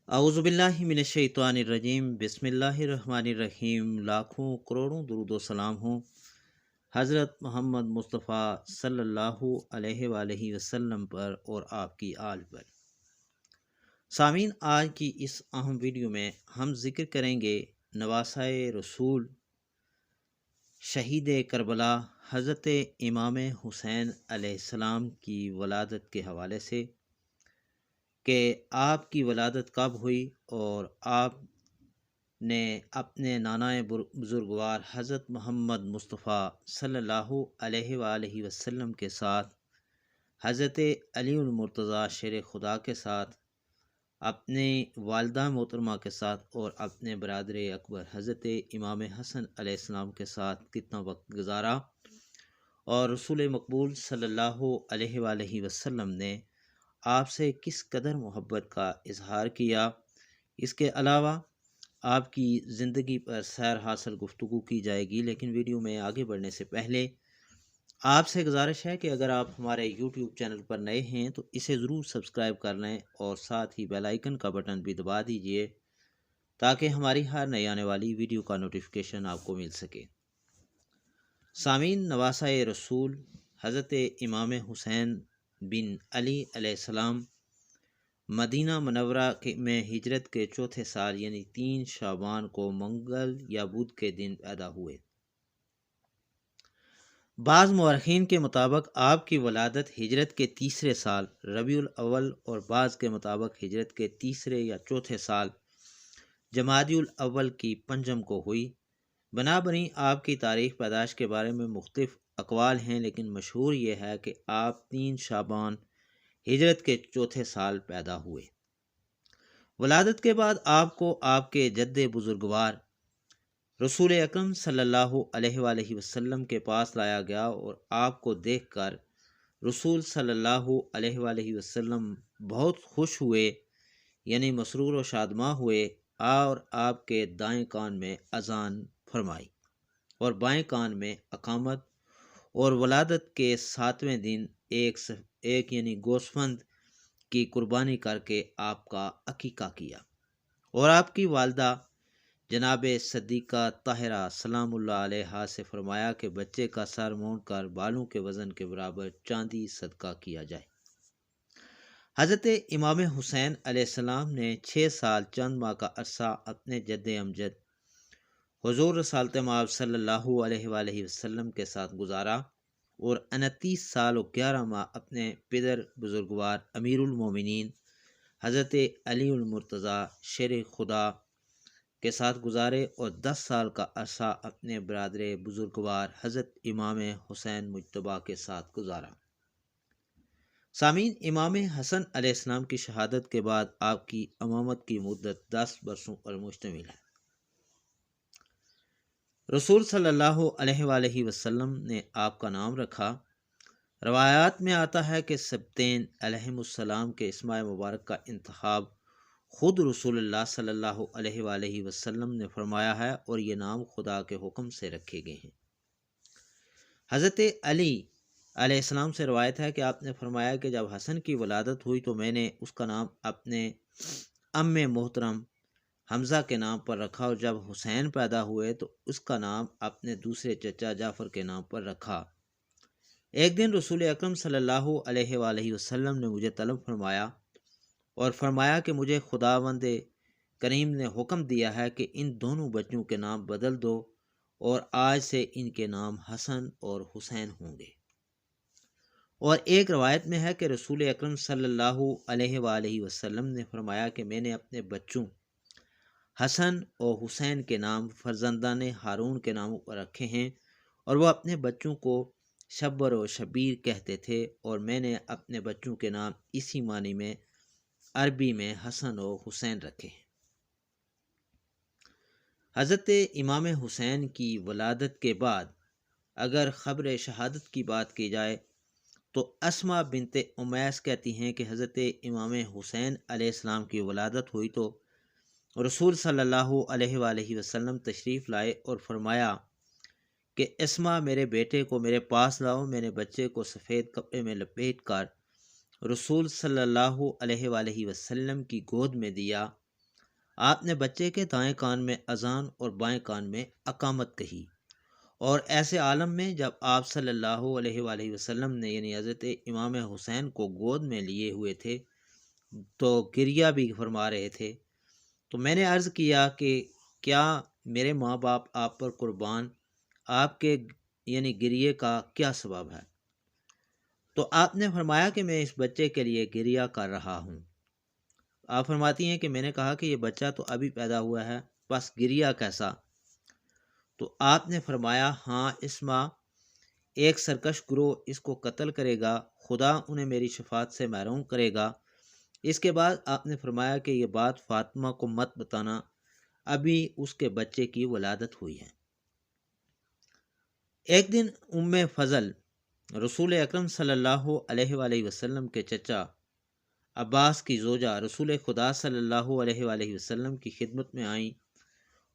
اعوذ باللہ من الشیطان الرجیم بسم اللہ الرحمن الرحیم لاکھوں کروڑوں درود و سلام ہوں حضرت محمد مصطفیٰ صلی اللہ علیہ وآلہ وسلم پر اور آپ کی آل پر۔ سامعین، آج کی اس اہم ویڈیو میں ہم ذکر کریں گے نواسۂ رسول شہید کربلا حضرت امام حسین علیہ السلام کی ولادت کے حوالے سے کہ آپ کی ولادت کب ہوئی اور آپ نے اپنے نانائے بزرگوار حضرت محمد مصطفیٰ صلی اللہ علیہ وآلہ وسلم کے ساتھ حضرت علی المرتضیٰ شیر خدا کے ساتھ اپنے والدہ محترمہ کے ساتھ اور اپنے برادر اکبر حضرت امام حسن علیہ السلام کے ساتھ کتنا وقت گزارا اور رسول مقبول صلی اللہ علیہ وآلہ وسلم نے آپ سے کس قدر محبت کا اظہار کیا۔ اس کے علاوہ آپ کی زندگی پر سیر حاصل گفتگو کی جائے گی، لیکن ویڈیو میں آگے بڑھنے سے پہلے آپ سے گزارش ہے کہ اگر آپ ہمارے یوٹیوب چینل پر نئے ہیں تو اسے ضرور سبسکرائب کر لیں اور ساتھ ہی بیل آئیکن کا بٹن بھی دبا دیجئے تاکہ ہماری ہر نئی آنے والی ویڈیو کا نوٹیفیکیشن آپ کو مل سکے۔ سامعین، نواسۂ رسول حضرت امام حسین بن علی علیہ السلام مدینہ منورہ میں ہجرت کے چوتھے سال یعنی 3 شعبان کو منگل یا بدھ کے دن پیدا ہوئے۔ بعض مورخین کے مطابق آپ کی ولادت ہجرت کے تیسرے سال ربیع الاول اور بعض کے مطابق ہجرت کے تیسرے یا چوتھے سال جمادی الاول کی پنجم کو ہوئی۔ بنابراین آپ کی تاریخ پیدائش کے بارے میں مختلف اقوال ہیں، لیکن مشہور یہ ہے کہ آپ 3 شعبان ہجرت کے چوتھے سال پیدا ہوئے۔ ولادت کے بعد آپ کو آپ کے جد بزرگوار رسول اکرم صلی اللہ علیہ وآلہ وسلم کے پاس لایا گیا اور آپ کو دیکھ کر رسول صلی اللہ علیہ وآلہ وسلم بہت خوش ہوئے، یعنی مسرور و شادماں ہوئے، اور آپ کے دائیں کان میں اذان فرمائی اور بائیں کان میں اقامت، اور ولادت کے 7ویں دن ایک یعنی گوسفند کی قربانی کر کے آپ کا عقیقہ کیا، اور آپ کی والدہ جناب صدیقہ طاہرہ سلام اللہ علیہا سے فرمایا کہ بچے کا سر مونڈ کر بالوں کے وزن کے برابر چاندی صدقہ کیا جائے۔ حضرت امام حسین علیہ السلام نے 6 سال چند ماہ کا عرصہ اپنے جد امجد حضور رسالت مآب صلی اللہ علیہ وآلہ وسلم کے ساتھ گزارا اور 29 سال و 11 ماہ اپنے پدر بزرگوار امیر المومنین حضرت علی المرتضیٰ شیر خدا کے ساتھ گزارے اور 10 سال کا عرصہ اپنے برادر بزرگوار حضرت امام حسین مجتبیٰ کے ساتھ گزارا۔ سامعین، امام حسن علیہ السلام کی شہادت کے بعد آپ کی امامت کی مدت 10 برسوں پر مشتمل ہے۔ رسول صلی اللہ علیہ وآلہ وسلم نے آپ کا نام رکھا۔ روایات میں آتا ہے کہ سبتین علیہم السلام کے اسماء مبارک کا انتخاب خود رسول اللہ صلی اللہ علیہ وآلہ وسلم نے فرمایا ہے اور یہ نام خدا کے حکم سے رکھے گئے ہیں۔ حضرت علی علیہ السلام سے روایت ہے کہ آپ نے فرمایا کہ جب حسن کی ولادت ہوئی تو میں نے اس کا نام اپنے ام محترم حمزہ کے نام پر رکھا، اور جب حسین پیدا ہوئے تو اس کا نام اپنے دوسرے چچا جعفر کے نام پر رکھا۔ ایک دن رسول اکرم صلی اللہ علیہ وآلہ وسلم نے مجھے طلب فرمایا اور فرمایا کہ مجھے خداوند کریم نے حکم دیا ہے کہ ان دونوں بچوں کے نام بدل دو اور آج سے ان کے نام حسن اور حسین ہوں گے۔ اور ایک روایت میں ہے کہ رسول اکرم صلی اللہ علیہ وآلہ وسلم نے فرمایا کہ میں نے اپنے بچوں حسن اور حسین کے نام فرزندان ہارون کے ناموں پر رکھے ہیں، اور وہ اپنے بچوں کو شبر و شبیر کہتے تھے، اور میں نے اپنے بچوں کے نام اسی معنی میں عربی میں حسن و حسین رکھے ہیں۔ حضرت امام حسین کی ولادت کے بعد اگر خبر شہادت کی بات کی جائے تو اسما بنت امیس کہتی ہیں کہ حضرت امام حسین علیہ السلام کی ولادت ہوئی تو رسول صلی اللہ علیہ وآلہ وسلم تشریف لائے اور فرمایا کہ اسما میرے بیٹے کو میرے پاس لاؤ۔ میں نے بچے کو سفید کپڑے میں لپیٹ کر رسول صلی اللہ علیہ وآلہ وسلم کی گود میں دیا آپ نے بچے کے دائیں کان میں اذان اور بائیں کان میں اقامت کہی، اور ایسے عالم میں جب آپ صلی اللہ علیہ وآلہ وسلم نے یعنی حضرت امام حسین کو گود میں لیے ہوئے تھے تو گریہ بھی فرما رہے تھے، تو میں نے عرض کیا کہ کیا میرے ماں باپ آپ پر قربان، آپ کے یعنی گریے کا کیا سبب ہے؟ تو آپ نے فرمایا کہ میں اس بچے کے لیے گریہ کر رہا ہوں۔ آپ فرماتی ہیں کہ میں نے کہا کہ یہ بچہ تو ابھی پیدا ہوا ہے، بس گریہ کیسا؟ تو آپ نے فرمایا ہاں اسما، ایک سرکش گروہ اس کو قتل کرے گا، خدا انہیں میری شفاعت سے محروم کرے گا۔ اس کے بعد آپ نے فرمایا کہ یہ بات فاطمہ کو مت بتانا، ابھی اس کے بچے کی ولادت ہوئی ہے۔ ایک دن ام فضل رسول اکرم صلی اللہ علیہ وآلہ وسلم کے چچا عباس کی زوجہ رسول خدا صلی اللہ علیہ وآلہ وسلم کی خدمت میں آئیں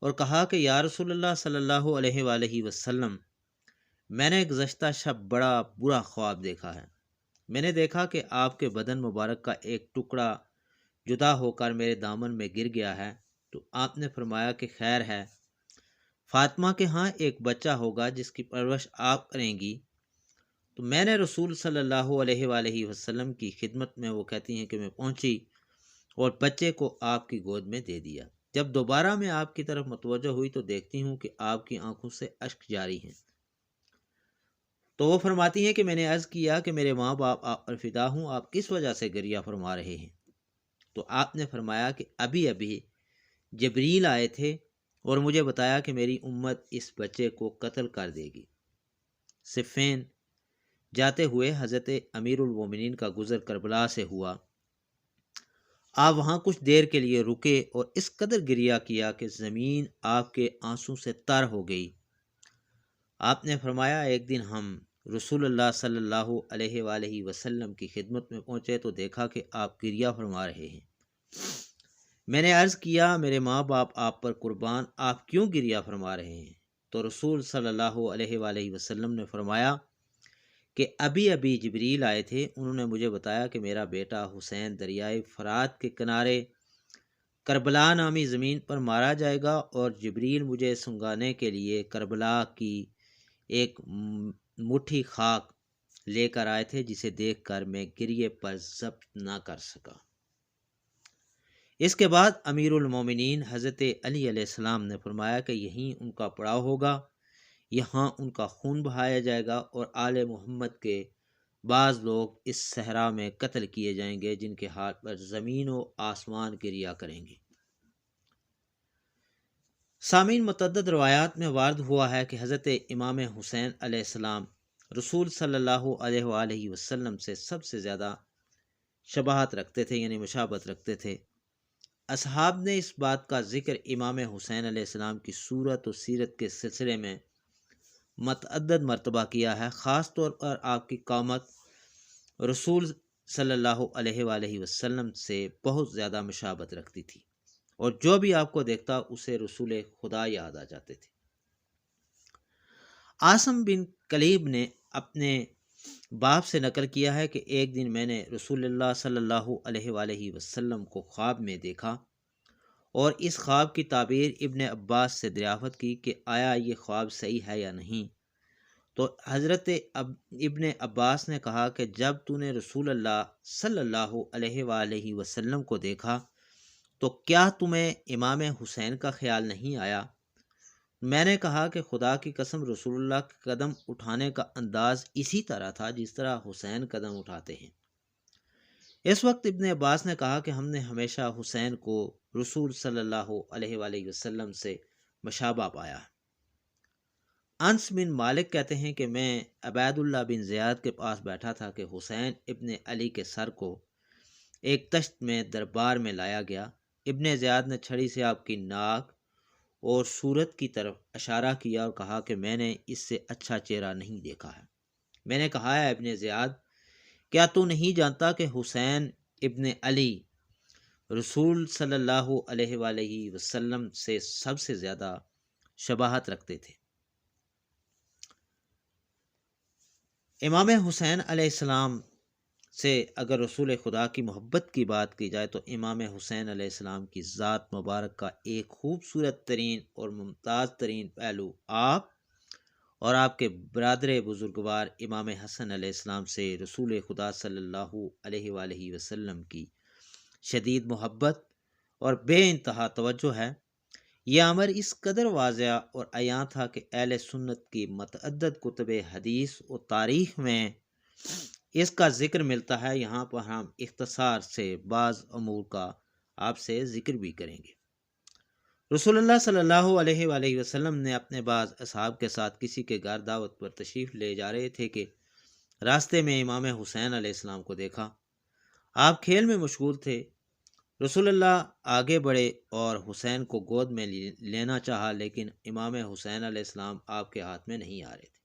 اور کہا کہ یا رسول اللہ صلی اللہ علیہ وآلہ وسلم، میں نے گزشتہ شب بڑا برا خواب دیکھا ہے۔ میں نے دیکھا کہ آپ کے بدن مبارک کا ایک ٹکڑا جدا ہو کر میرے دامن میں گر گیا ہے۔ تو آپ نے فرمایا کہ خیر ہے، فاطمہ کے ہاں ایک بچہ ہوگا جس کی پرورش آپ کریں گی۔ تو میں نے رسول صلی اللہ علیہ وآلہ وسلم کی خدمت میں، وہ کہتی ہیں کہ میں پہنچی اور بچے کو آپ کی گود میں دے دیا۔ جب دوبارہ میں آپ کی طرف متوجہ ہوئی تو دیکھتی ہوں کہ آپ کی آنکھوں سے اشک جاری ہیں۔ تو وہ فرماتی ہیں کہ میں نے عرض کیا کہ میرے ماں باپ آپ پر فدا ہوں، آپ کس وجہ سے گریہ فرما رہے ہیں؟ تو آپ نے فرمایا کہ ابھی ابھی جبریل آئے تھے اور مجھے بتایا کہ میری امت اس بچے کو قتل کر دے گی۔ صفین جاتے ہوئے حضرت امیر المومنین کا گزر کربلا سے ہوا۔ آپ وہاں کچھ دیر کے لیے رکے اور اس قدر گریہ کیا کہ زمین آپ کے آنسوں سے تر ہو گئی۔ آپ نے فرمایا ایک دن ہم رسول اللہ صلی اللہ علیہ وآلہ وسلم کی خدمت میں پہنچے تو دیکھا کہ آپ گریہ فرما رہے ہیں۔ میں نے عرض کیا میرے ماں باپ آپ پر قربان، آپ کیوں گریہ فرما رہے ہیں؟ تو رسول صلی اللہ علیہ وآلہ وسلم نے فرمایا کہ ابھی ابھی جبریل آئے تھے، انہوں نے مجھے بتایا کہ میرا بیٹا حسین دریائے فرات کے کنارے کربلا نامی زمین پر مارا جائے گا، اور جبریل مجھے سنگانے کے لیے کربلا کی ایک مٹھی خاک لے کر آئے تھے، جسے دیکھ کر میں گریے پر ضبط نہ کر سکا۔ اس کے بعد امیر المومنین حضرت علی علیہ السلام نے فرمایا کہ یہیں ان کا پڑاؤ ہوگا، یہاں ان کا خون بہایا جائے گا، اور آل محمد کے بعض لوگ اس صحرا میں قتل کیے جائیں گے جن کے ہاتھ پر زمین و آسمان گریہ کریں گے۔ سامعین، متعدد روایات میں وارد ہوا ہے کہ حضرت امام حسین علیہ السلام رسول صلی اللہ علیہ وآلہ وسلم سے سب سے زیادہ شباہت رکھتے تھے، یعنی مشابہت رکھتے تھے۔ اصحاب نے اس بات کا ذکر امام حسین علیہ السلام کی صورت و سیرت کے سلسلے میں متعدد مرتبہ کیا ہے، خاص طور پر آپ کی قامت رسول صلی اللہ علیہ وآلہ وسلم سے بہت زیادہ مشابہت رکھتی تھی، اور جو بھی آپ کو دیکھتا اسے رسول خدا یاد آ جاتے تھے۔ عاصم بن کلیب نے اپنے باپ سے نقل کیا ہے کہ ایک دن میں نے رسول اللہ صلی اللہ علیہ وآلہ وسلم کو خواب میں دیکھا اور اس خواب کی تعبیر ابن عباس سے دریافت کی کہ آیا یہ خواب صحیح ہے یا نہیں۔ تو حضرت ابن عباس نے کہا کہ جب تو نے رسول اللہ صلی اللہ علیہ وآلہ وسلم کو دیکھا تو کیا تمہیں امام حسین کا خیال نہیں آیا؟ میں نے کہا کہ خدا کی قسم رسول اللہ کے قدم اٹھانے کا انداز اسی طرح تھا جس طرح حسین قدم اٹھاتے ہیں۔ اس وقت ابن عباس نے کہا کہ ہم نے ہمیشہ حسین کو رسول صلی اللہ علیہ وآلہ وسلم سے مشابہ پایا۔ انس بن مالک کہتے ہیں کہ میں عبید اللہ بن زیاد کے پاس بیٹھا تھا کہ حسین ابن علی کے سر کو ایک تشت میں دربار میں لایا گیا۔ ابن زیاد نے چھڑی سے آپ کی ناک اور صورت کی طرف اشارہ کیا اور کہا کہ میں نے اس سے اچھا چہرہ نہیں دیکھا ہے۔ میں نے کہا ہے ابن زیاد، کیا تو نہیں جانتا کہ حسین ابن علی رسول صلی اللہ علیہ وآلہ وسلم سے سب سے زیادہ شباہت رکھتے تھے؟ امام حسین علیہ السلام سے اگر رسول خدا کی محبت کی بات کی جائے تو امام حسین علیہ السلام کی ذات مبارک کا ایک خوبصورت ترین اور ممتاز ترین پہلو آپ اور آپ کے برادر بزرگوار امام حسن علیہ السلام سے رسول خدا صلی اللہ علیہ وآلہ وسلم کی شدید محبت اور بے انتہا توجہ ہے۔ یہ امر اس قدر واضح اور عیاں تھا کہ اہل سنت کی متعدد کتب حدیث و تاریخ میں اس کا ذکر ملتا ہے۔ یہاں پر ہم اختصار سے بعض امور کا آپ سے ذکر بھی کریں گے۔ رسول اللہ صلی اللہ علیہ وآلہ وسلم نے اپنے بعض اصحاب کے ساتھ کسی کے گھر دعوت پر تشریف لے جا رہے تھے کہ راستے میں امام حسین علیہ السلام کو دیکھا۔ آپ کھیل میں مشغول تھے۔ رسول اللہ آگے بڑھے اور حسین کو گود میں لینا چاہا، لیکن امام حسین علیہ السلام آپ کے ہاتھ میں نہیں آ رہے تھے۔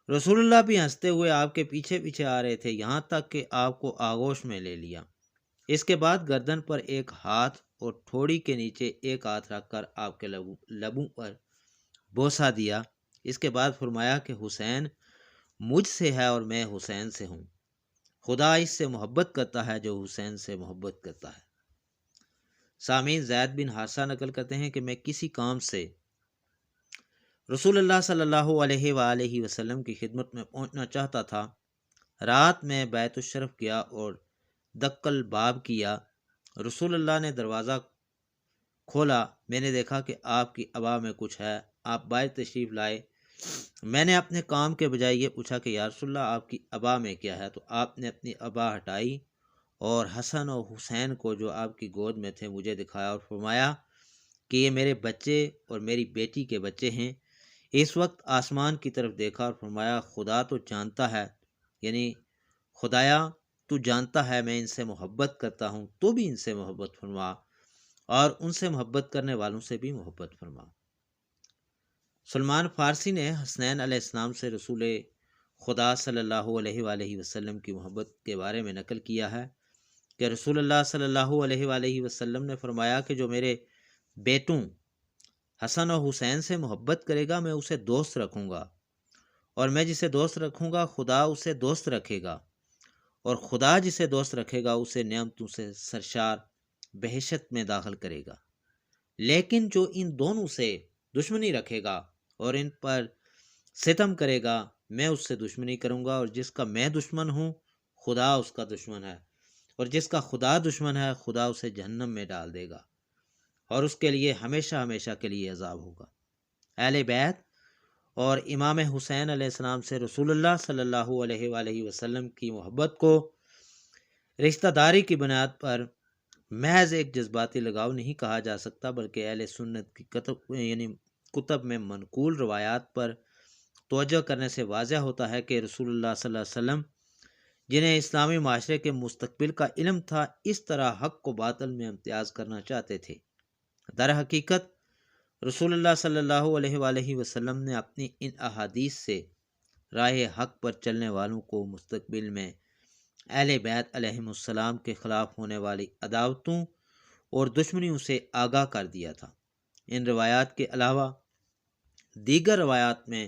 رسول اللہ بھی ہنستے ہوئے آپ کے پیچھے پیچھے آ رہے تھے، یہاں تک کہ آپ کو آغوش میں لے لیا۔ اس کے بعد گردن پر ایک ہاتھ اور ٹھوڑی کے نیچے ایک ہاتھ رکھ کر آپ کے لبوں پر بوسہ دیا۔ اس کے بعد فرمایا کہ حسین مجھ سے ہے اور میں حسین سے ہوں۔ خدا اس سے محبت کرتا ہے جو حسین سے محبت کرتا ہے۔ سامعین، زید بن حارثہ نقل کرتے ہیں کہ میں کسی کام سے رسول اللہ صلی اللہ علیہ وآلہ وسلم کی خدمت میں پہنچنا چاہتا تھا۔ رات میں بیت الشرف گیا اور دقل باب کیا۔ رسول اللہ نے دروازہ کھولا۔ میں نے دیکھا کہ آپ کی ابا میں کچھ ہے۔ آپ باہر تشریف لائے۔ میں نے اپنے کام کے بجائے یہ پوچھا کہ یا رسول اللہ آپ کی ابا میں کیا ہے، تو آپ نے اپنی ابا ہٹائی اور حسن اور حسین کو جو آپ کی گود میں تھے مجھے دکھایا اور فرمایا کہ یہ میرے بچے اور میری بیٹی کے بچے ہیں۔ اس وقت آسمان کی طرف دیکھا اور فرمایا خدا تو جانتا ہے، یعنی خدایا تو جانتا ہے میں ان سے محبت کرتا ہوں، تو بھی ان سے محبت فرما اور ان سے محبت کرنے والوں سے بھی محبت فرما۔ سلمان فارسی نے حسنین علیہ السلام سے رسول خدا صلی اللہ علیہ وآلہ وسلم کی محبت کے بارے میں نقل کیا ہے کہ رسول اللہ صلی اللہ علیہ وآلہ وسلم نے فرمایا کہ جو میرے بیٹوں حسن و حسین سے محبت کرے گا میں اسے دوست رکھوں گا، اور میں جسے دوست رکھوں گا خدا اسے دوست رکھے گا، اور خدا جسے دوست رکھے گا اسے نعمتوں سے سرشار بہشت میں داخل کرے گا۔ لیکن جو ان دونوں سے دشمنی رکھے گا اور ان پر ستم کرے گا میں اس سے دشمنی کروں گا، اور جس کا میں دشمن ہوں خدا اس کا دشمن ہے، اور جس کا خدا دشمن ہے خدا اسے جہنم میں ڈال دے گا اور اس کے لیے ہمیشہ ہمیشہ کے لیے عذاب ہوگا۔ اہل بیت اور امام حسین علیہ السلام سے رسول اللہ صلی اللہ علیہ وآلہ وسلم کی محبت کو رشتہ داری کی بنیاد پر محض ایک جذباتی لگاؤ نہیں کہا جا سکتا، بلکہ اہل سنت کی کتب میں منقول روایات پر توجہ کرنے سے واضح ہوتا ہے کہ رسول اللہ صلی اللہ علیہ وسلم جنہیں اسلامی معاشرے کے مستقبل کا علم تھا اس طرح حق کو باطل میں امتیاز کرنا چاہتے تھے۔ در حقیقت رسول اللہ صلی اللہ علیہ وآلہ وسلم نے اپنی ان احادیث سے راہ حق پر چلنے والوں کو مستقبل میں اہل بیت علیہم السلام کے خلاف ہونے والی عداوتوں اور دشمنیوں سے آگاہ کر دیا تھا۔ ان روایات کے علاوہ دیگر روایات میں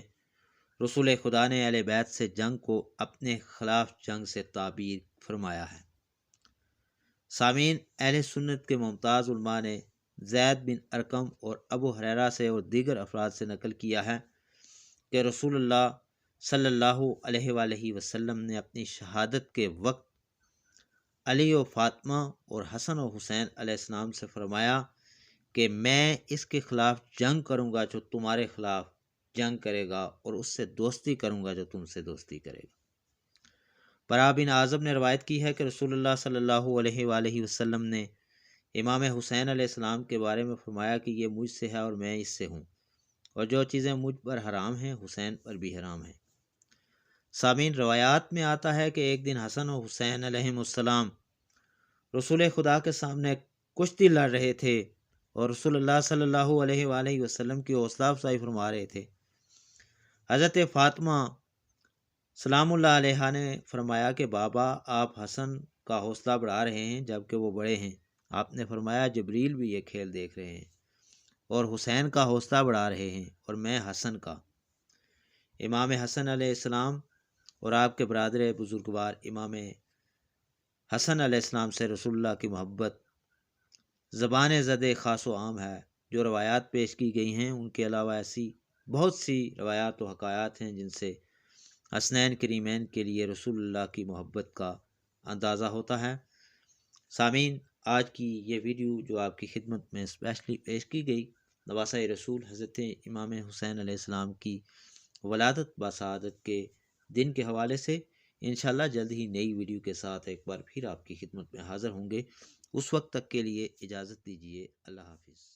رسول خدا نے اہل بیت سے جنگ کو اپنے خلاف جنگ سے تعبیر فرمایا ہے۔ سامعین، اہل سنت کے ممتاز علماء نے زید بن ارقم اور ابو ہریرہ سے اور دیگر افراد سے نقل کیا ہے کہ رسول اللہ صلی اللہ علیہ وآلہ وسلم نے اپنی شہادت کے وقت علی و فاطمہ اور حسن و حسین علیہ السلام سے فرمایا کہ میں اس کے خلاف جنگ کروں گا جو تمہارے خلاف جنگ کرے گا، اور اس سے دوستی کروں گا جو تم سے دوستی کرے گا۔ برا بن عازب نے روایت کی ہے کہ رسول اللہ صلی اللہ علیہ وآلہ وسلم نے امام حسین علیہ السلام کے بارے میں فرمایا کہ یہ مجھ سے ہے اور میں اس سے ہوں، اور جو چیزیں مجھ پر حرام ہیں حسین پر بھی حرام ہیں۔ سامعین، روایات میں آتا ہے کہ ایک دن حسن و حسین علیہم السلام رسول خدا کے سامنے کشتی لڑ رہے تھے اور رسول اللہ صلی اللہ علیہ وآلہ وسلم کی حوصلہ افزائی فرما رہے تھے۔ حضرت فاطمہ سلام اللہ علیہ نے فرمایا کہ بابا آپ حسن کا حوصلہ بڑھا رہے ہیں جبکہ وہ بڑے ہیں۔ آپ نے فرمایا جبریل بھی یہ کھیل دیکھ رہے ہیں اور حسین کا حوصلہ بڑھا رہے ہیں اور میں حسن کا۔ امام حسن علیہ السلام اور آپ کے برادر بزرگوار امام حسن علیہ السلام سے رسول اللہ کی محبت زبان زد خاص و عام ہے۔ جو روایات پیش کی گئی ہیں ان کے علاوہ ایسی بہت سی روایات و حکایات ہیں جن سے حسنین کریمین کے لیے رسول اللہ کی محبت کا اندازہ ہوتا ہے۔ سامعین، آج کی یہ ویڈیو جو آپ کی خدمت میں اسپیشلی پیش کی گئی نواسہ رسول حضرت امام حسین علیہ السلام کی ولادت بسعادت کے دن کے حوالے سے، انشاءاللہ جلد ہی نئی ویڈیو کے ساتھ ایک بار پھر آپ کی خدمت میں حاضر ہوں گے۔ اس وقت تک کے لیے اجازت دیجیے، اللہ حافظ۔